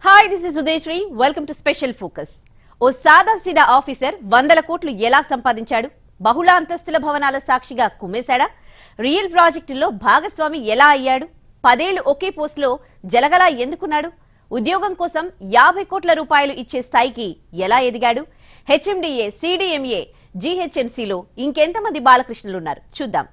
Hi this is Udayasri welcome to special focus. ఓ సాదా సీదా ఆఫీసర్ 100 కోట్లు ఎలా సంపాదించాడు? బహుళ అంతస్తుల భవనాల సాక్షిగా కుమ్మేశాడా? రియల్ ప్రాజెక్టుల్లో భాగస్వామి ఎలా అయ్యాడు? 10 ఏళ్లు ఒకే పోస్టులో జలగలా ఎందుకున్నాడు? ఉద్యోగం కోసం 50 కోట్ల రూపాయలు ఇచ్చే స్థాయికి ఎలా ఎదిగాడు? హెచ్ఎండిఏ, సిడిఎంఏ, జీహెచ్ఎంసీలో ఇంకెంతమంది బాలకృష్ణులున్నారు చూద్దాం.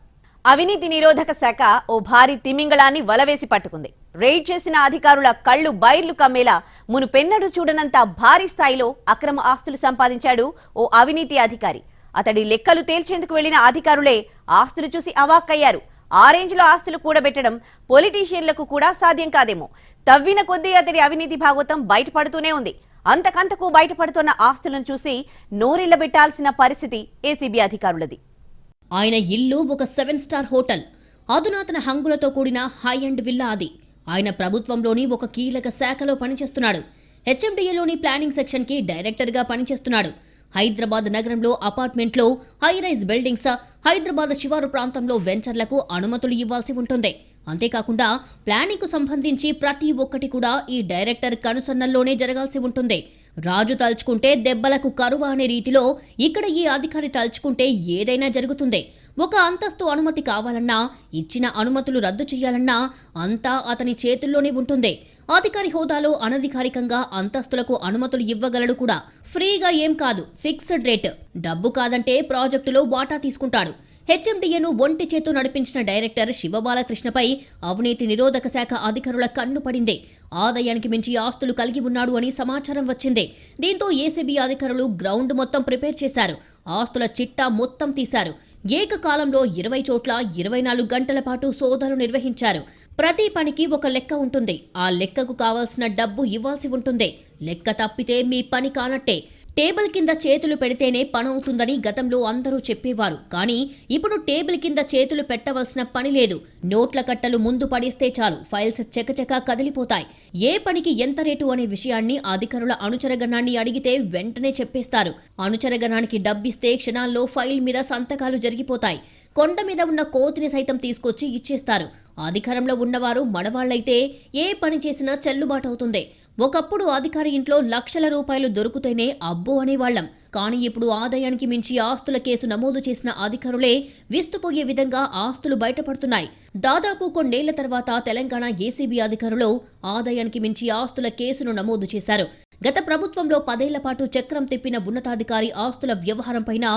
అవినీతి నిరోధక శాఖ ఓ భారీ తిమింగళాన్ని వలవేసి పట్టుకుంది. రైడ్ చేసిన అధికారుల కళ్లు బైర్లు కమ్మేలా మునుపెన్నడూ చూడనంత భారీ స్థాయిలో అక్రమ ఆస్తులు సంపాదించాడు ఓ అవినీతి అధికారి. అతడి లెక్కలు తేల్చేందుకు వెళ్లిన అధికారులే ఆస్తులు చూసి అవాక్కయ్యారు. ఆ రేంజ్లో ఆస్తులు కూడబెట్టడం పొలిటీషియన్లకు కూడా సాధ్యం కాదేమో. తవ్విన కొద్దీ అతడి అవినీతి భాగవతం బయటపడుతూనే ఉంది. అంతకంతకు బయటపడుతున్న ఆస్తులను చూసి నోరెళ్లబెట్టాల్సిన పరిస్థితి ఏసీబీ అధికారులది. ఆయన ఇల్లు ఒక 7 స్టార్ హోటల్, అధునాతన హంగులతో కూడిన హై అండ్ విల్లా. అది ఆయన ప్రభుత్వంలోని ఒక కీలక శాఖలో పనిచేస్తున్నాడు. హెచ్ఎండిఏలోని ప్లానింగ్ సెక్షన్ కి డైరెక్టర్గా పనిచేస్తున్నాడు. హైదరాబాద్ నగరంలో అపార్ట్మెంట్లో, హైరైజ్ బిల్డింగ్స్, హైదరాబాద్ శివారు ప్రాంతంలో వెంచర్లకు అనుమతులు ఇవ్వాల్సి ఉంటుంది. అంతేకాకుండా ప్లానింగ్ కు సంబంధించి ప్రతి ఒక్కటి కూడా ఈ డైరెక్టర్ కనుసన్నల్లోనే జరగాల్సి ఉంటుంది. రాజు తలుచుకుంటే దెబ్బలకు కరువా అనే రీతిలో ఇక్కడ ఈ అధికారి తలుచుకుంటే ఏదైనా జరుగుతుంది. ఒక అంతస్తు అనుమతి కావాలన్నా, ఇచ్చిన అనుమతులు రద్దు చేయాలన్నా అంతా అతని చేతుల్లోనే ఉంటుంది. అధికారి హోదాలో అనధికారికంగా అంతస్తులకు అనుమతులు ఇవ్వగలడు కూడా. ఫ్రీగా ఏం కాదు, ఫిక్స్డ్ రేట్. డబ్బు కాదంటే ప్రాజెక్టులో వాటా తీసుకుంటాడు. హెచ్ఎండిఏను ఒంటి చేతు నడిపించిన డైరెక్టర్ శివబాలకృష్ణపై అవినీతి నిరోధక శాఖ అధికారుల కన్ను పడింది. ఆదాయానికి మించి ఆస్తులు కలిగి ఉన్నాడు అని సమాచారం వచ్చింది. దీంతో ఏసీబీ అధికారులు గ్రౌండ్ మొత్తం ప్రిపేర్ చేశారు. ఆస్తుల చిట్టా మొత్తం తీశారు. ఏకకాలంలో 20 చోట్ల 24 గంటల పాటు సోదాలు నిర్వహించారు. ప్రతి పనికి ఒక లెక్క ఉంటుంది. ఆ లెక్కకు కావాల్సిన డబ్బు ఇవ్వాల్సి ఉంటుంది. లెక్క తప్పితే మీ పని కానట్టే. టేబుల్ కింద చేతులు పెడితేనే పనవుతుందని గతంలో అందరూ చెప్పేవారు. కానీ ఇప్పుడు టేబుల్ కింద చేతులు పెట్టవలసిన పని లేదు. నోట్ల కట్టలు ముందు పడేస్తే చాలు, ఫైల్స్ చకచకా కదిలిపోతాయి. ఏ పనికి ఎంత రేటు అనే విషయాన్ని అధికారుల అనుచరగణాన్ని అడిగితే వెంటనే చెప్పేస్తారు. అనుచరగణానికి డబ్బిస్తే క్షణాల్లో ఫైల్ మీద సంతకాలు జరిగిపోతాయి. కొండ మీద ఉన్న కోతిని సైతం తీసుకొచ్చి ఇచ్చేస్తారు. అధికారంలో ఉన్నవారు మనవాళ్లైతే ఏ పని చేసినా చెల్లుబాటు అవుతుంది. ఒకప్పుడు అధికారి ఇంట్లో లక్షల రూపాయలు దొరుకుతేనే అబ్బో అనేవాళ్లం. కానీ ఇప్పుడు ఆదాయానికి మించి ఆస్తుల కేసు నమోదు చేసిన అధికారులే విస్తుపోయే విధంగా ఆస్తులు బయటపడుతున్నాయి. దాదాపు కొన్నేళ్ల తర్వాత తెలంగాణ ఏసీబీ అధికారులు ఆదాయానికి మించి ఆస్తుల కేసును నమోదు చేశారు. గత ప్రభుత్వంలో 10 ఏళ్ల పాటు చక్రం తిప్పిన ఉన్నతాధికారి ఆస్తుల వ్యవహారంపైన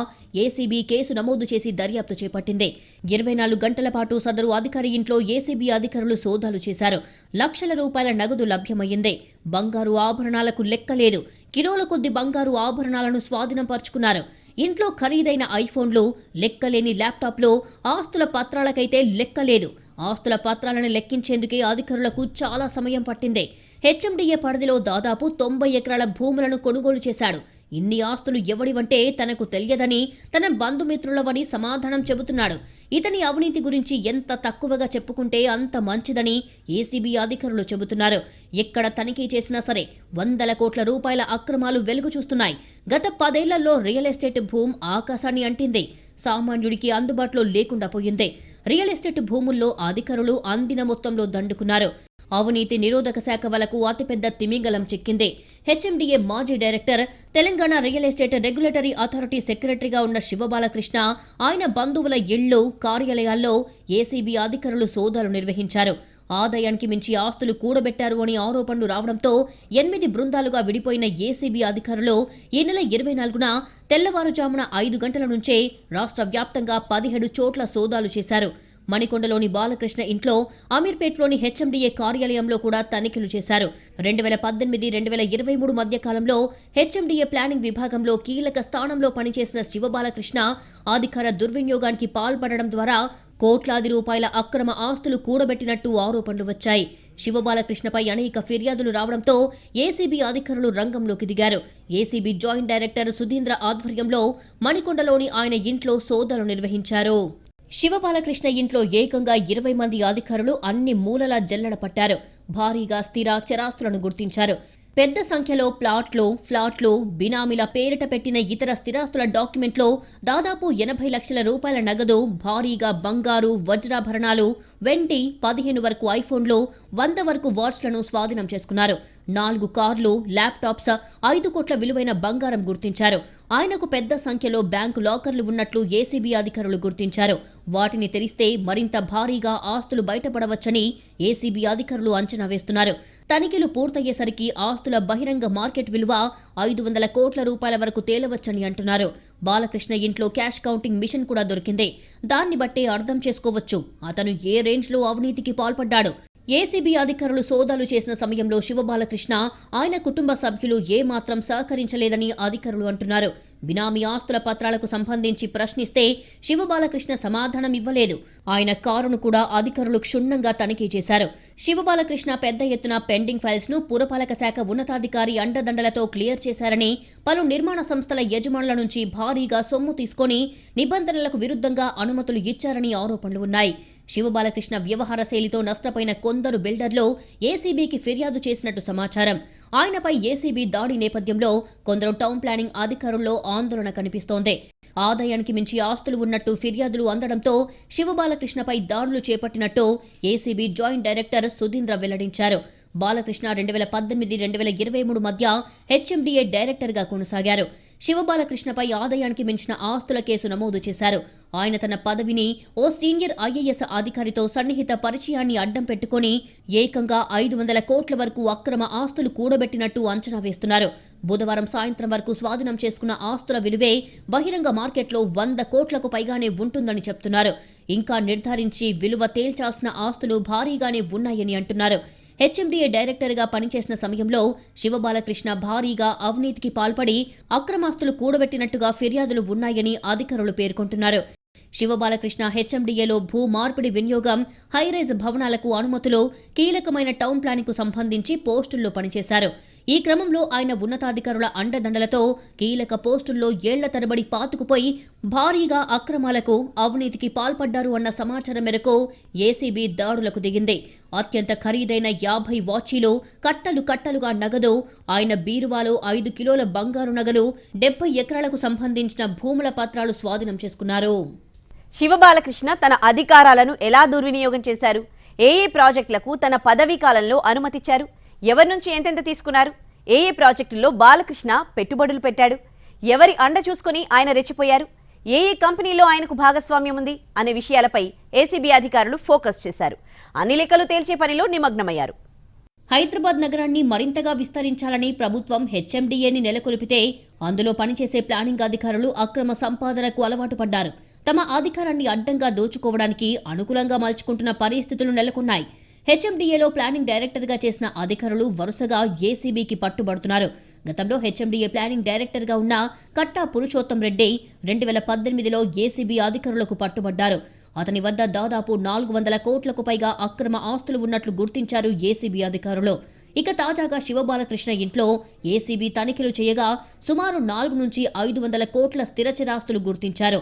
ఏసీబీ కేసు నమోదు చేసి దర్యాప్తు చేపట్టింది. 24 గంటల పాటు సదరు అధికారి ఇంట్లో ఏసీబీ అధికారులు సోదాలు చేశారు. లక్షల రూపాయల నగదు లభ్యమయ్యింది. బంగారు ఆభరణాలకు లెక్కలేదు. కిలోల కొద్ది బంగారు ఆభరణాలను స్వాధీనం పరుచుకున్నారు. ఇంట్లో ఖరీదైన ఐఫోన్లు, లెక్కలేని ల్యాప్టాప్లు, ఆస్తుల పత్రాలకైతే లెక్కలేదు. ఆస్తుల పత్రాలను లెక్కించేందుకే అధికారులకు చాలా సమయం పట్టింది. హెచ్ఎండిఏ పరిధిలో దాదాపు 90 ఎకరాల భూములను కొనుగోలు చేశాడు. ఇన్ని ఆస్తులు ఎవడివంటే తనకు తెలియదని, తన బంధుమిత్రులవని సమాధానం చెబుతున్నాడు. ఇతని అవినీతి గురించి ఎంత తక్కువగా చెప్పుకుంటే అంత మంచిదని ఏసీబీ అధికారులు చెబుతున్నారు. ఎక్కడ తనిఖీ చేసినా సరే 100 కోట్ల రూపాయల అక్రమాలు వెలుగు చూస్తున్నాయి. గత 10 ఏళ్లలో రియల్ ఎస్టేట్ భూమి ఆకాశాన్ని అంటింది. సామాన్యుడికి అందుబాటులో లేకుండా పోయింది. రియల్ ఎస్టేట్ భూముల్లో అధికారులు అందిన మొత్తంలో దండుకున్నారు. అవినీతి నిరోధక శాఖ వలకు అతిపెద్ద తిమింగలం చిక్కింది. హెచ్ఎండిఏ మాజీ director, Telangana real estate regulatory authority సెక్రటరీగా ఉన్న శివబాలకృష్ణ, ఆయన బంధువుల ఇళ్లు, కార్యాలయాల్లో ఏసీబీ అధికారులు సోదాలు నిర్వహించారు. ఆదాయానికి మించి ఆస్తులు కూడబెట్టారు అని ఆరోపణలు రావడంతో 8 బృందాలుగా విడిపోయిన ఏసీబీ అధికారులు ఈ నెల 24న తెల్లవారుజామున 5 గంటల నుంచే రాష్ట్ర వ్యాప్తంగా 17 చోట్ల సోదాలు చేశారు. మణికొండలోని బాలకృష్ణ ఇంట్లో, అమీర్పేట్లోని హెచ్ఎండిఏ కార్యాలయంలో కూడా తనిఖీలు చేశారు. 2018-2023 మధ్య కాలంలో హెచ్ఎండిఏ ప్లానింగ్ విభాగంలో కీలక స్థానంలో పనిచేసిన శివబాలకృష్ణ అధికార దుర్వినియోగానికి పాల్పడడం ద్వారా కోట్లాది రూపాయల అక్రమ ఆస్తులు కూడబెట్టినట్టు ఆరోపణలు వచ్చాయి. శివబాలకృష్ణపై అనేక ఫిర్యాదులు రావడంతో ఏసీబీ అధికారులు రంగంలోకి దిగారు. ఏసీబీ జాయింట్ డైరెక్టర్ సుధీంద్ర ఆధ్వర్యంలో మణికొండలోని ఆయన ఇంట్లో సోదాలు నిర్వహించారు. శివబాలకృష్ణ ఇంట్లో ఏకంగా 20 మంది అధికారులు అన్ని మూలలా జల్లెడ పట్టారు. భారీగా స్థిర చరాస్తులను గుర్తించారు. పెద్ద సంఖ్యలో ఫ్లాట్లు, బినామీల పేరిట పెట్టిన ఇతర స్థిరాస్తుల డాక్యుమెంట్లో దాదాపు 80 లక్షల రూపాయల నగదు, భారీగా బంగారు, వజ్రాభరణాలు, వెండి, 15 వరకు ఐఫోన్లు, 100 వరకు వాచ్లను స్వాధీనం చేసుకున్నారు. 4 కార్లు, ల్యాప్టాప్స్, 5 కోట్ల విలువైన బంగారం గుర్తించారు. ఆయనకు పెద్ద సంఖ్యలో బ్యాంకు లాకర్లు ఉన్నట్లు ఏసీబీ అధికారులు గుర్తించారు. వాటిని తెరిస్తే మరింత భారీగా ఆస్తులు బయటపడవచ్చని ఏసీబీ అధికారులు అంచనా వేస్తున్నారు. తనిఖీలు పూర్తయ్యేసరికి ఆస్తుల బహిరంగ మార్కెట్ విలువ 500 కోట్ల రూపాయల వరకు తేలవచ్చని అంటున్నారు. బాలకృష్ణ ఇంట్లో క్యాష్ కౌంటింగ్ మిషన్ కూడా దొరికింది. దాన్ని బట్టే అర్థం చేసుకోవచ్చు అతను ఏ రేంజ్లో అవినీతికి పాల్పడ్డాడు. ఏసీబీ అధికారులు సోదాలు చేసిన సమయంలో శివబాలకృష్ణ, ఆయన కుటుంబ సభ్యులు ఏమాత్రం సహకరించలేదని అధికారులు అంటున్నారు. బినామీ ఆస్తుల పత్రాలకు సంబంధించి ప్రశ్నిస్తే శివబాలకృష్ణ సమాధానం ఇవ్వలేదు. ఆయన కారును కూడా అధికారులు క్షుణ్ణంగా తనిఖీ చేశారు. శివబాలకృష్ణ పెద్ద ఎత్తున పెండింగ్ ఫైల్స్ ను పురపాలక శాఖ ఉన్నతాధికారి అండదండలతో క్లియర్ చేశారని, పలు నిర్మాణ సంస్థల యజమానుల నుంచి భారీగా సొమ్ము తీసుకొని నిబంధనలకు విరుద్ధంగా అనుమతులు ఇచ్చారని ఆరోపణలు ఉన్నాయి. శివబాలకృష్ణ వ్యవహార శైలితో నష్టపోయిన కొందరు బిల్డర్లు ఏసీబీకి ఫిర్యాదు చేసినట్టు సమాచారం. ఆయనపై ఏసీబీ దాడి నేపథ్యంలో కొందరు టౌన్ ప్లానింగ్ అధికారుల్లో ఆందోళన కనిపిస్తోంది. ఆదాయానికి మించి ఆస్తులు ఉన్నట్టు ఫిర్యాదులు అందడంతో శివబాలకృష్ణపై దాడులు చేపట్టినట్టు ఏసీబీ జాయింట్ డైరెక్టర్ సుధీంద్ర వెల్లడించారు. బాలకృష్ణ 2018-2023 మధ్య హెచ్ఎండిఏ డైరెక్టర్గా కొనసాగారు. శివబాలకృష్ణపై ఆదాయానికి మించిన ఆస్తుల కేసు నమోదు చేశారు. ఆయన తన పదవిని ఓ సీనియర్ ఐఏఎస్ అధికారితో సన్నిహిత పరిచయాన్ని అడ్డం పెట్టుకుని ఏకంగా 500 కోట్ల వరకు అక్రమ ఆస్తులు కూడబెట్టినట్టు అంచనా వేస్తున్నారు. బుధవారం సాయంత్రం వరకు స్వాధీనం చేసుకున్న ఆస్తుల విలువే బహిరంగ మార్కెట్లో 100 కోట్లకు పైగానే ఉంటుందని చెప్తున్నారు. ఇంకా నిర్ధారించి విలువ తేల్చాల్సిన ఆస్తులు భారీగానే ఉన్నాయని అంటున్నారు. హెచ్ఎండిఏ డైరెక్టర్గా పనిచేసిన సమయంలో శివబాలకృష్ణ భారీగా అవినీతికి పాల్పడి అక్రమాస్తులు కూడబెట్టినట్టుగా ఫిర్యాదులు ఉన్నాయని అధికారులు పేర్కొంటున్నారు. శివబాలకృష్ణ హెచ్ఎండిఏలో భూ మార్పిడి వినియోగం, హైరైజ్ భవనాలకు అనుమతులు, కీలకమైన టౌన్ ప్లానింగ్కు సంబంధించి పోస్టుల్లో పనిచేశారు. ఈ క్రమంలో ఆయన ఉన్నతాధికారుల అండదండలతో కీలక పోస్టుల్లో ఏళ్ల తరబడి పాతుకుపోయి భారీగా అక్రమాలకు, అవినీతికి పాల్పడ్డారు అన్న సమాచారం మేరకు ఏసీబీ దాడులకు దిగింది. అత్యంత ఖరీదైన 50 వాచీలు, కట్టలుగా నగదు, ఆయన బీరువాలో 5 కిలోల బంగారు నగలు, 70 ఎకరాలకు సంబంధించిన భూముల పత్రాలు స్వాధీనం చేసుకున్నారు. శివబాలకృష్ణ తన అధికారాలను ఎలా దుర్వినియోగం చేశారు? ఏ ప్రాజెక్టులకు తన పదవీ కాలంలో అనుమతిచ్చారు? ఎవరి నుంచి ఎంతెంత తీసుకున్నారు? ఏ ప్రాజెక్టుల్లో బాలకృష్ణ పెట్టుబడులు పెట్టాడు? ఎవరి అండ చూసుకుని ఆయన రెచ్చిపోయారు? ఏ కంపెనీలో ఆయనకు భాగస్వామ్యం ఉంది అనే విషయాలపై ఏసీబీ అధికారులు ఫోకస్ చేశారు. అన్ని లెక్కలు తేల్చే పనిలో నిమగ్నమయ్యారు. హైదరాబాద్ నగరాన్ని మరింతగా విస్తరించాలని ప్రభుత్వం హెచ్ఎండిఏని నెలకొల్పితే అందులో పనిచేసే ప్లానింగ్ అధికారులు అక్రమ సంపాదనకు అలవాటు పడ్డారు. తమ అధికారాన్ని అడ్డంగా దోచుకోవడానికి అనుకూలంగా మలుచుకుంటున్న పరిస్థితులు నెలకొన్నాయి. హెచ్ఎండిఏలో ప్లానింగ్ డైరెక్టర్గా చేసిన అధికారులు వరుసగా ఏసీబీకి పట్టుబడుతున్నారు. గతంలో హెచ్ఎండిఏ ప్లానింగ్ డైరెక్టర్గా ఉన్న కట్టా పురుషోత్తం రెడ్డి 2018లో ఏసీబీ అధికారులకు పట్టుబడ్డారు. అతని వద్ద దాదాపు 400 కోట్లకు పైగా అక్రమ ఆస్తులు ఉన్నట్లు గుర్తించారు ఏసీబీ అధికారులు. ఇక తాజాగా శివబాలకృష్ణ ఇంట్లో ఏసీబీ తనిఖీలు చేయగా సుమారు 4 నుంచి 500 కోట్ల స్థిరచరాస్తులు గుర్తించారు.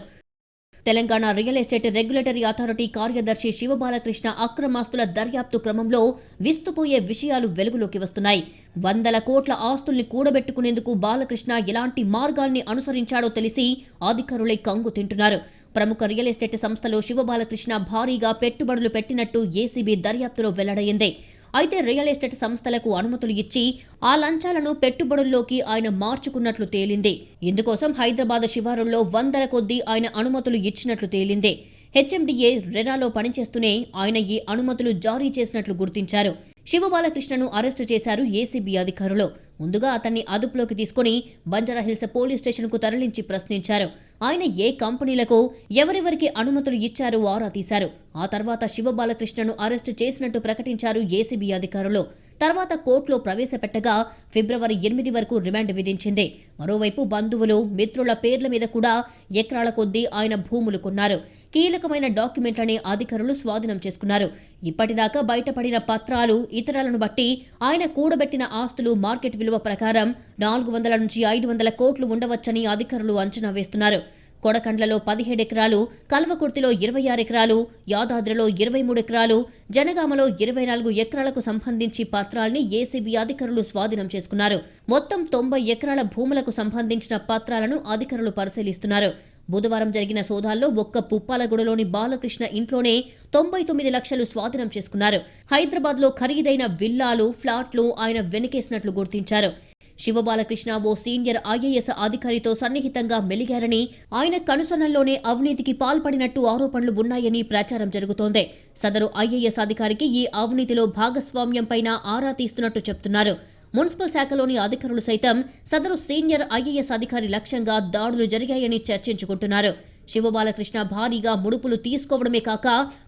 Telangana real estate regulatory authority కార్యదర్శి శివబాలకృష్ణ అక్రమాస్తుల దర్యాప్తు క్రమంలో విస్తుపోయే విషయాలు వెలుగులోకి వస్తున్నాయి. 100 కోట్ల ఆస్తుల్ని కూడబెట్టుకునేందుకు బాలకృష్ణ ఎలాంటి మార్గాల్ని అనుసరించాడో తెలిసి అధికారులే కంగు తింటున్నారు. ప్రముఖ రియల్ ఎస్టేట్ సంస్థలో శివబాలకృష్ణ భారీగా పెట్టుబడులు పెట్టినట్టు ఏసీబీ దర్యాప్తులో వెల్లడైంది. అయితే రియల్ ఎస్టేట్ సంస్థలకు అనుమతులు ఇచ్చి ఆ లంచాలను పెట్టుబడుల్లోకి ఆయన మార్చుకున్నట్లు తేలింది. ఇందుకోసం హైదరాబాద్ శివారుల్లో 100ల కొద్దీ ఆయన అనుమతులు ఇచ్చినట్లు తేలింది. హెచ్ఎండిఏ రెరాలో పనిచేస్తూనే ఆయన ఈ అనుమతులు జారీ చేసినట్లు గుర్తించారు. శివబాలకృష్ణను అరెస్టు చేశారు ఏసీబీ అధికారులు. ముందుగా అతన్ని అదుపులోకి తీసుకుని బంజారాహిల్స్ పోలీస్ స్టేషన్కు తరలించి ప్రశ్నించారు. ఆయన ఏ కంపెనీలకు ఎవరెవరికి అనుమతులు ఇచ్చారో ఆరా తీశారు. ఆ తర్వాత శివబాలకృష్ణను అరెస్టు చేసినట్టు ప్రకటించారు ఏసీబీ అధికారులు. తర్వాత కోర్టులో ప్రవేశపెట్టగా ఫిబ్రవరి 8 వరకు రిమాండ్ విధించింది. మరోవైపు బంధువులు, మిత్రుల పేర్ల మీద కూడా ఎకరాల కొద్దీ ఆయన భూములు కొన్నారు. కీలకమైన డాక్యుమెంట్లని అధికారులు స్వాధీనం చేసుకున్నారు. ఇప్పటిదాకా బయటపడిన పత్రాలు, ఇతరాలను బట్టి ఆయన కూడబెట్టిన ఆస్తులు మార్కెట్ విలువ ప్రకారం 400 నుంచి 500 కోట్లు ఉండవచ్చని అధికారులు అంచనా వేస్తున్నారు. కొడకండ్లలో 17 ఎకరాలు, కల్వకుర్తిలో 26 ఎకరాలు, యాదాద్రిలో 23 ఎకరాలు, జనగామలో 24 ఎకరాలకు సంబంధించి పత్రాల్ని ఏసీబీ అధికారులు స్వాధీనం చేసుకున్నారు. మొత్తం 90 ఎకరాల భూములకు సంబంధించిన పత్రాలను అధికారులు పరిశీలిస్తున్నారు. బుధవారం జరిగిన సోదాల్లో ఒక్క పుప్పాలగూడలోని బాలకృష్ణ ఇంట్లోనే 99 లక్షలు స్వాధీనం చేసుకున్నారు. హైదరాబాద్లో ఖరీదైన విల్లాలు, ఫ్లాట్లు ఆయన వెనకేసినట్లు గుర్తించారు. శివబాలకృష్ణ ఓ సీనియర్ ఐఏఎస్ అధికారితో సన్నిహితంగా మెలిగారని, ఆయన కనుసన్నల్లోనే అవినీతికి పాల్పడినట్టు ఆరోపణలు ఉన్నాయని ప్రచారం జరుగుతోంది. సదరు ఐఏఎస్ అధికారికి ఈ అవినీతిలో భాగస్వామ్యంపైన ఆరా తీస్తున్నట్టు చెప్తున్నారు. మున్సిపల్ శాఖలోని అధికారులు సైతం సదరు సీనియర్ ఐఏఎస్ అధికారి లక్ష్యంగా దాడులు జరిగాయని చర్చించుకుంటున్నారు. శివబాలకృష్ణ భారీగా ముడుపులు తీసుకోవడమే కాక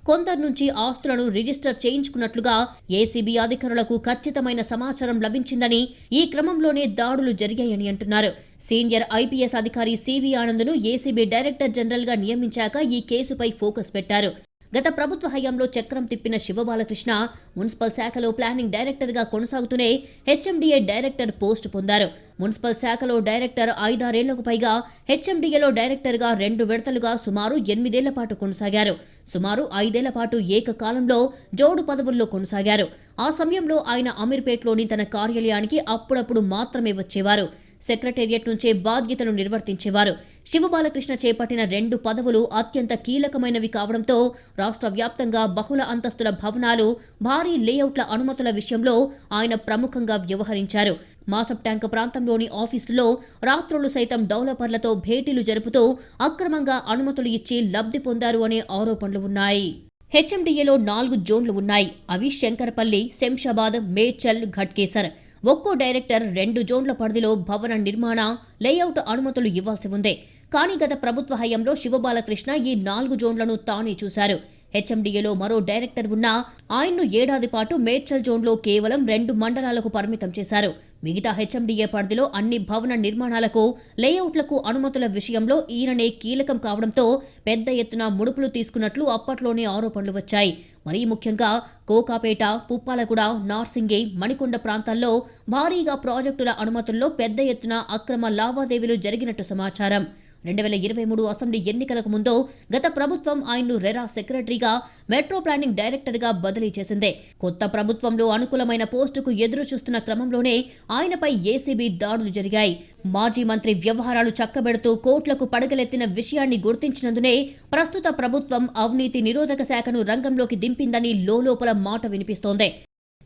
కొందరి నుంచి ఆస్తులను రిజిస్టర్ చేయించుకున్నట్లుగా ఏసీబీ అధికారులకు ఖచ్చితమైన సమాచారం లభించిందని, ఈ క్రమంలోనే దాడులు జరిగాయని అంటున్నారు. సీనియర్ ఐపీఎస్ అధికారి సివి ఆనంద్ను ఏసీబీ డైరెక్టర్ జనరల్గా నియమించాక ఈ కేసుపై ఫోకస్ పెట్టారు. గత ప్రభుత్వ హయాంలో చక్రం తిప్పిన శివబాలకృష్ణ మున్సిపల్ శాఖలో ప్లానింగ్ డైరెక్టర్గా కొనసాగుతూనే హెచ్ఎండిఏ డైరెక్టర్ పోస్టు పొందారు. మున్సిపల్ శాఖలో డైరెక్టర్ 5-6 ఏళ్లకు పైగా, హెచ్ఎండిఏలో డైరెక్టర్గా 2 విడతలుగా సుమారు 8 ఏళ్ల పాటు కొనసాగారు. సుమారు 5 ఏళ్ల పాటు ఏకకాలంలో జోడు పదవుల్లో కొనసాగారు. ఆ సమయంలో ఆయన అమీర్పేట్లోని తన కార్యాలయానికి అప్పుడప్పుడు మాత్రమే వచ్చేవారు. సెక్రటేరియట్ నుంచే బాధ్యతలు నిర్వర్తించేవారు. శివబాలకృష్ణ చేపట్టిన 2 పదవులు అత్యంత కీలకమైనవి కావడంతో రాష్ట్ర వ్యాప్తంగా బహుళ అంతస్తుల భవనాలు, భారీ లేఅవుట్ల అనుమతుల విషయంలో ఆయన ప్రముఖంగా వ్యవహరించారు. మాసప్ ట్యాంక్ ప్రాంతంలోని ఆఫీసుల్లో రాత్రులు సైతం డెవలపర్లతో భేటీలు జరుపుతూ అక్రమంగా అనుమతులు ఇచ్చి లబ్ధి పొందారు అనే ఆరోపణలు ఉన్నాయి. హెచ్ఎండిఏలో 4 జోన్లు ఉన్నాయి. అవి శంకరపల్లి, శంషాబాద్, మేడ్చల్, ఘట్కేసర్. ఒక్కో డైరెక్టర్ 2 జోన్ల పరిధిలో భవన నిర్మాణ, లేఅవుట్ అనుమతులు ఇవ్వాల్సి ఉంది. కానీ గత ప్రభుత్వ హయాంలో శివబాలకృష్ణ ఈ 4 జోన్లను తానే చూశారు. హెచ్ఎండిఏలో మరో డైరెక్టర్ ఉన్నా ఆయన్ను ఏడాది పాటు మేడ్చల్ జోన్లో కేవలం 2 మండలాలకు పరిమితం చేశారు. మిగతా హెచ్ఎండిఏ పరిధిలో అన్ని భవన నిర్మాణాలకు, లేఅవుట్లకు అనుమతుల విషయంలో ఈయననే కీలకం కావడంతో పెద్ద ఎత్తున ముడుపులు తీసుకున్నట్లు అప్పట్లోనే ఆరోపణలు వచ్చాయి. మరీ ముఖ్యంగా కోకాపేట, పుప్పాలగూడ, నార్సింగి, మణికొండ ప్రాంతాల్లో భారీగా ప్రాజెక్టుల అనుమతుల్లో పెద్ద ఎత్తున అక్రమ లావాదేవీలు జరిగినట్టు సమాచారం. 2023 అసెంబ్లీ ఎన్నికలకు ముందు గత ప్రభుత్వం ఆయన్ను రెరా సెక్రటరీగా, మెట్రో ప్లానింగ్ డైరెక్టర్గా బదిలీ చేసింది. కొత్త ప్రభుత్వంలో అనుకూలమైన పోస్టుకు ఎదురు చూస్తున్న క్రమంలోనే ఆయనపై ఏసీబీ దాడులు జరిగాయి. మాజీ మంత్రి వ్యవహారాలు చక్కబెడుతూ కోట్లకు పడగలెత్తిన విషయాన్ని గుర్తించినందునే ప్రస్తుత ప్రభుత్వం అవినీతి నిరోధక శాఖను రంగంలోకి దింపిందని లోలోపల మాట వినిపిస్తోంది.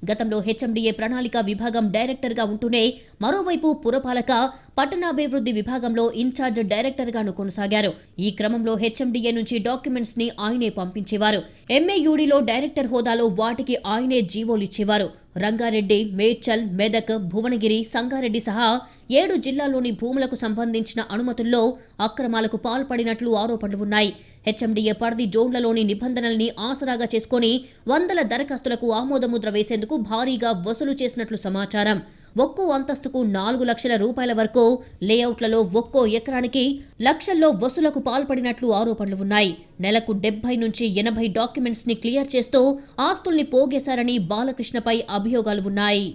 గతంలో హెచ్ఎండిఏ ప్రణాళిక విభాగం డైరెక్టర్గా ఉంటూనే మరోవైపు పురపాలక, పట్టణాభివృద్ధి విభాగంలో ఇన్ఛార్జ్ డైరెక్టర్గాను కొనసాగారు. ఈ క్రమంలో హెచ్ఎండిఏ నుంచి డాక్యుమెంట్స్ ని ఆయనే పంపించేవారు. ఎంఏయూడీలో డైరెక్టర్ హోదాలో వాటికి ఆయనే జీవోలిచ్చేవారు. రంగారెడ్డి, మేడ్చల్, మెదక్, భువనగిరి, సంగారెడ్డి సహా 7 జిల్లాల్లోని భూములకు సంబంధించిన అనుమతుల్లో అక్రమాలకు పాల్పడినట్లు ఆరోపణలు ఉన్నాయి. హెచ్ఎండిఏ పరిధి జోన్లలోని నిబంధనల్ని ఆసరాగా చేసుకుని వందల దరఖాస్తులకు ఆమోదముద్ర వేసేందుకు భారీగా వసూలు చేసినట్లు సమాచారం. ఒక్కో అంతస్తుకు 4 లక్షల రూపాయల వరకు, లేఅవుట్లలో ఒక్కో ఎకరానికి లక్షల్లో వసూలకు పాల్పడినట్లు ఆరోపణలు ఉన్నాయి. నెలకు 70 నుంచి 80 డాక్యుమెంట్స్ ని క్లియర్ చేస్తూ ఆస్తుల్ని పోగేశారని బాలకృష్ణపై అభియోగాలు ఉన్నాయి.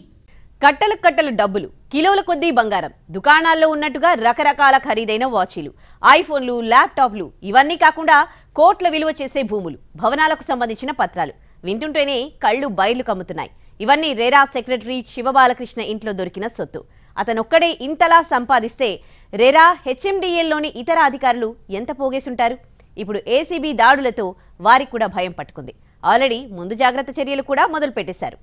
కట్టలు డబ్బులు, కిలోల కొద్దీ బంగారం, దుకాణాల్లో ఉన్నట్టుగా రకరకాల ఖరీదైన వాచీలు, ఐఫోన్లు, ల్యాప్టాప్లు, ఇవన్నీ కాకుండా కోట్ల విలువ చేసే భూములు, భవనాలకు సంబంధించిన పత్రాలు వింటుంటేనే కళ్ళు బయర్లు కమ్ముతున్నాయి. ఇవన్నీ రెరా సెక్రటరీ శివబాలకృష్ణ ఇంట్లో దొరికిన సొత్తు. అతనొక్కడే ఇంతలా సంపాదిస్తే రెరా, హెచ్ఎండిఏల్లోని ఇతర అధికారులు ఎంత పోగేసుంటారు? ఇప్పుడు ఏసీబీ దాడులతో వారికి కూడా భయం పట్టుకుంది. ఆల్రెడీ ముందు జాగ్రత్త చర్యలు కూడా మొదలు పెట్టేశారు.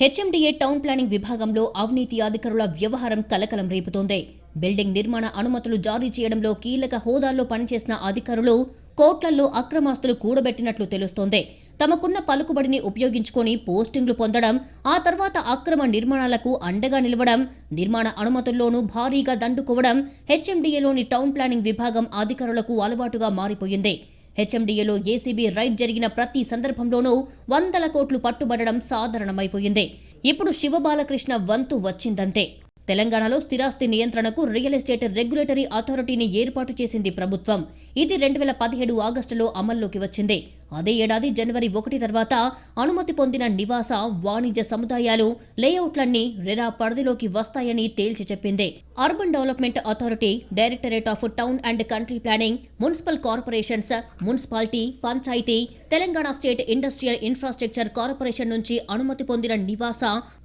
హెచ్ఎండిఏ టౌన్ ప్లానింగ్ విభాగంలో అవినీతి అధికారుల వ్యవహారం కలకలం రేపుతోంది. బిల్డింగ్ నిర్మాణ అనుమతులు జారీ చేయడంలో కీలక హోదాల్లో పనిచేసిన అధికారులు కోట్లల్లో అక్రమాస్తులు కూడబెట్టినట్లు తెలుస్తోంది. తమకున్న పలుకుబడిని ఉపయోగించుకొని పోస్టింగ్లు పొందడం, ఆ తర్వాత అక్రమ నిర్మాణాలకు అండగా నిలవడం, నిర్మాణ అనుమతుల్లోనూ భారీగా దండుకోవడం హెచ్ఎండిఏలోని టౌన్ ప్లానింగ్ విభాగం అధికారులకు అలవాటుగా మారిపోయింది. హెచ్ఎండిఏలో ఏసీబీ రైడ్ జరిగిన ప్రతి సందర్భంలోనూ వందల కోట్లు పట్టుబడడం సాధారణమైపోయింది. ఇప్పుడు శివబాలకృష్ణ వంతు వచ్చిందంతే. తెలంగాణలో స్థిరాస్తి నియంత్రణకు రియల్ ఎస్టేట్ రెగ్యులేటరీ అథారిటీని ఏర్పాటు చేసింది ప్రభుత్వం. ఇది 2017 ఆగస్టులో అమల్లోకి వచ్చింది. అదే ఏడాది జనవరి 1 తర్వాత అనుమతి పొందిన నివాస, వాణిజ్య సముదాయాలు, లేఅవుట్లన్నీ రెరా పరిధిలోకి వస్తాయని తేల్చి చెప్పింది. Urban development authority, directorate of town and country planning, municipal corporations, municipality, panchayat, Telangana state industrial infrastructure corporation నుంచి అనుమతి పొందిన నివాస,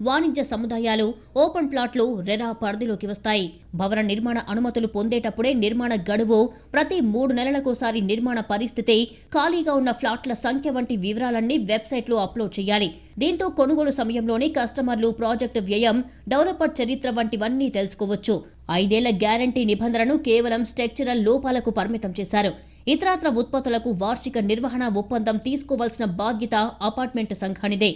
వాణిజ్య సముదాయాలు, ఓపెన్ ప్లాట్లు రెరా పరిధిలోకి వస్తాయి. భవన నిర్మాణ అనుమతులు పొందేటప్పుడే నిర్మాణ గడువు, ప్రతి 3 నెలలకోసారి నిర్మాణ పరిస్థితి, ఖాళీగా ఉన్న ఫ్లాట్ల సంఖ్య వంటి వివరాలన్నీ వెబ్సైట్లో అప్లోడ్ చేయాలి. దీంతో కొనుగోలు సమయంలోనే కస్టమర్లు, ప్రాజెక్టు వ్యయం, డెవలపర్ చరిత్ర వంటివన్నీ తెలుసుకోవచ్చు. 5 ఏళ్ల గ్యారంటీ నిబంధనను కేవలం స్ట్రక్చరల్ లోపాలకు పరిమితం చేశారు. ఇతరత్ర ఉత్పత్తులకు వార్షిక నిర్వహణ ఒప్పందం తీసుకోవాల్సిన బాధ్యత అపార్ట్మెంట్ సంఘానిదే.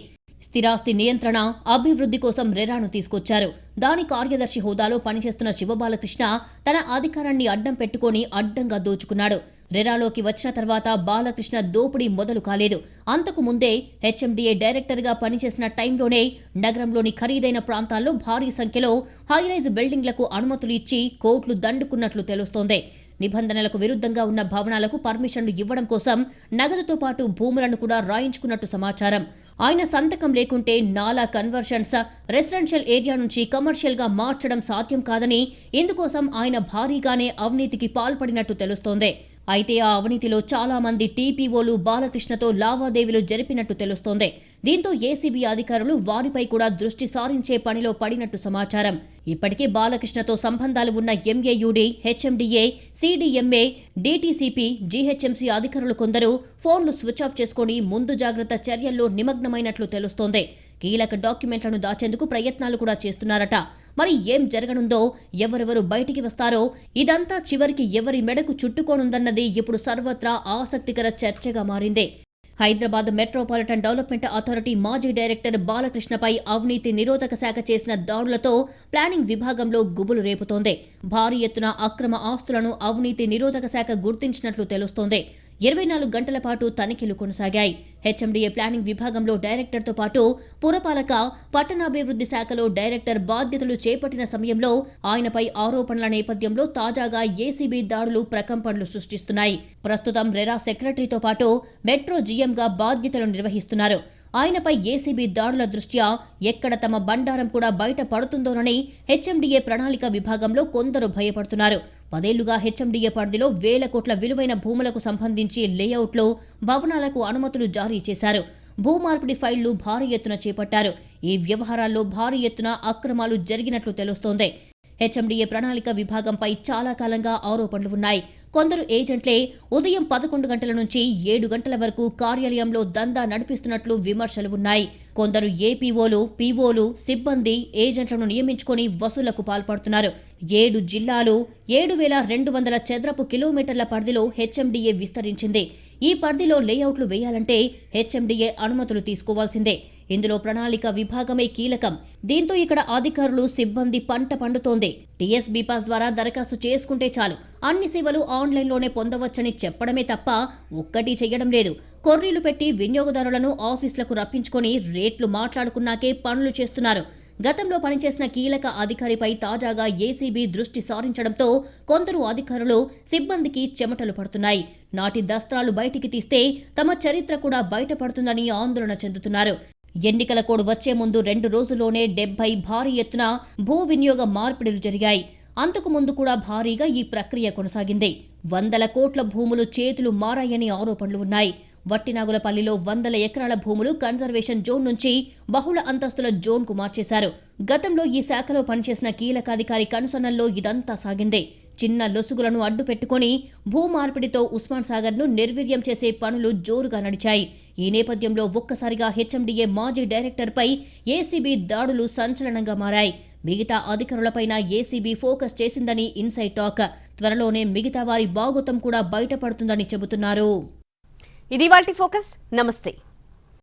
స్థిరాస్తి నియంత్రణ, అభివృద్ధి కోసం రెరాను తీసుకొచ్చారు. దాని కార్యదర్శి హోదాలో పనిచేస్తున్న శివబాలకృష్ణ తన అధికారాన్ని అడ్డం పెట్టుకుని అడ్డంగా దోచుకున్నాడు. రెరాలోకి వచ్చిన తర్వాత బాలకృష్ణ దోపిడీ మొదలు కాలేదు. అంతకు ముందే హెచ్ఎండిఏ డైరెక్టర్గా పనిచేసిన టైంలోనే నగరంలోని ఖరీదైన ప్రాంతాల్లో భారీ సంఖ్యలో హైరైజ్ బిల్డింగ్లకు అనుమతులు ఇచ్చి కోట్లు దండుకున్నట్లు తెలుస్తోంది. నిబంధనలకు విరుద్ధంగా ఉన్న భవనాలకు పర్మిషన్లు ఇవ్వడం కోసం నగదుతో పాటు భూములను కూడా రాయించుకున్నట్టు సమాచారం. ఆయన సంతకం లేకుంటే నాలా కన్వర్షన్స్, రెసిడెన్షియల్ ఏరియా నుంచి కమర్షియల్ గా మార్చడం సాధ్యం కాదని, ఇందుకోసం ఆయన భారీగానే అవినీతికి పాల్పడినట్టు తెలుస్తోంది. అయితే ఆ అవినీతిలో చాలా మంది టీపీఓలు బాలకృష్ణతో లావాదేవీలు జరిపినట్టు తెలుస్తోంది. దీంతో ఏసీబీ అధికారులు వారిపై కూడా దృష్టి సారించే పనిలో పడినట్టు సమాచారం. ఇప్పటికే బాలకృష్ణతో సంబంధాలు ఉన్న MAUD, HMDA, CDMA, DTCP, GHMC అధికారులు కొందరు ఫోన్లు స్విచ్ ఆఫ్ చేసుకుని ముందు జాగ్రత్త చర్యల్లో నిమగ్నమైనట్లు తెలుస్తోంది. కీలక డాక్యుమెంట్లను దాచేందుకు ప్రయత్నాలు కూడా చేస్తున్నారట. మరి ఏం జరగనుందో, ఎవరెవరు బయటికి వస్తారో, ఇదంతా చివరికి ఎవరి మెడకు చుట్టుకోనుందన్నది ఇప్పుడు సర్వత్రా ఆసక్తికర చర్చగా మారింది. హైదరాబాద్ మెట్రోపాలిటన్ డెవలప్మెంట్ అథారిటీ మాజీ డైరెక్టర్ బాలకృష్ణపై అవినీతి నిరోధక శాఖ చేసిన దాడులతో ప్లానింగ్ విభాగంలో గుబులు రేపుతోంది. భారీ ఎత్తున అక్రమ ఆస్తులను అవినీతి నిరోధక శాఖ గుర్తించినట్లు తెలుస్తోంది. 24 గంటల పాటు తనిఖీలు కొనసాగాయి. హెచ్ఎండిఏ ప్లానింగ్ విభాగంలో డైరెక్టర్తో పాటు పురపాలక, పట్టణాభివృద్ధి శాఖలో డైరెక్టర్ బాధ్యతలు చేపట్టిన సమయంలో ఆయనపై ఆరోపణల నేపథ్యంలో తాజాగా ఏసీబీ దాడులు ప్రకంపనలు సృష్టిస్తున్నాయి. ప్రస్తుతం రెరా సెక్రటరీతో పాటు మెట్రో జీఎంగా బాధ్యతలు నిర్వహిస్తున్నారు. ఆయనపై ఏసీబీ దాడుల దృష్ట్యా ఎక్కడ తమ బండారం కూడా బయట పడుతుందోనని హెచ్ఎండిఏ ప్రణాళిక విభాగంలో కొందరు భయపడుతున్నారు. 10 ఏళ్లుగా హెచ్ఎండిఏ పరిధిలో వేల కోట్ల విలువైన భూములకు సంబంధించి లేఅవుట్లు, భవనాలకు అనుమతులు జారీ చేశారు. భూమార్పిడి ఫైళ్లు భారీ ఎత్తున చేపట్టారు. ఈ వ్యవహారాల్లో భారీ ఎత్తున అక్రమాలు జరిగినట్లు తెలుస్తోంది. హెచ్ఎండిఏ ప్రణాళిక విభాగంపై చాలా కాలంగా ఆరోపణలు ఉన్నాయి. కొందరు ఏజెంట్లే ఉదయం 11 గంటల నుంచి 7 గంటల వరకు కార్యాలయంలో దందా నడిపిస్తున్నట్లు విమర్శలు ఉన్నాయి. కొందరు ఏపీఓలు, పీఓలు, సిబ్బంది, ఏజెంట్లను నియమించుకొని వసూళ్లకు పాల్పడుతున్నారు. 7 జిల్లాలు, 7,200 చదరపు కిలోమీటర్ల పరిధిలో హెచ్ఎండిఏ విస్తరించింది. ఈ పరిధిలో లేఅవుట్లు వేయాలంటే హెచ్ఎండిఏ అనుమతులు తీసుకోవాల్సిందే. ఇందులో ప్రణాళిక విభాగమే కీలకం. దీంతో ఇక్కడ అధికారులు, సిబ్బంది పంట పండుతోంది. టీఎస్బీ పాస్ ద్వారా దరఖాస్తు చేసుకుంటే చాలు, అన్ని సేవలు ఆన్లైన్లోనే పొందవచ్చని చెప్పడమే తప్ప ఒక్కటి చెయ్యడం లేదు. కొర్రీలు పెట్టి వినియోగదారులను ఆఫీసులకు రప్పించుకొని రేట్లు మాట్లాడుకున్నాకే పనులు చేస్తున్నారు. గతంలో పనిచేసిన కీలక అధికారిపై తాజాగా ఏసీబీ దృష్టి సారించడంతో కొందరు అధికారులు, సిబ్బందికి చెమటలు పడుతున్నాయి. నాటి దస్త్రాలు బయటికి తీస్తే తమ చరిత్ర కూడా బయటపడుతుందని ఆందోళన చెందుతున్నారు. ఎన్నికల కోడ్ వచ్చే ముందు 2 రోజుల్లోనే 70 భారీ ఎత్తున భూ వినియోగ మార్పిడులు జరిగాయి. అంతకు ముందు కూడా భారీగా ఈ ప్రక్రియ కొనసాగింది. 100 కోట్ల భూములు చేతులు మారాయని ఆరోపణలు ఉన్నాయి. వట్టినాగులపల్లిలో 100 ఎకరాల భూములు కన్జర్వేషన్ జోన్ నుంచి బహుళ అంతస్తుల జోన్కు మార్చేశారు. గతంలో ఈ శాఖలో పనిచేసిన కీలకాధికారి కనుసన్నల్లో ఇదంతా సాగింది. చిన్న లొసుగులను అడ్డు పెట్టుకుని భూమార్పిడితో ఉస్మాన్ సాగర్ను నిర్వీర్యం చేసే పనులు జోరుగా నడిచాయి. ఈ నేపథ్యంలో ఒక్కసారిగా హెచ్ఎండిఏ మాజీ డైరెక్టర్పై ఏసీబీ దాడులు సంచలనంగా మారాయి. మిగతా అధికారులపైన ఏసీబీ ఫోకస్ చేసిందని ఇన్సైడ్ టాక్. త్వరలోనే మిగతా వారి బాగోతం కూడా బయటపడుతుందని చెబుతున్నారు. ఇది ఇవాల్టి ఫోకస్. నమస్తే.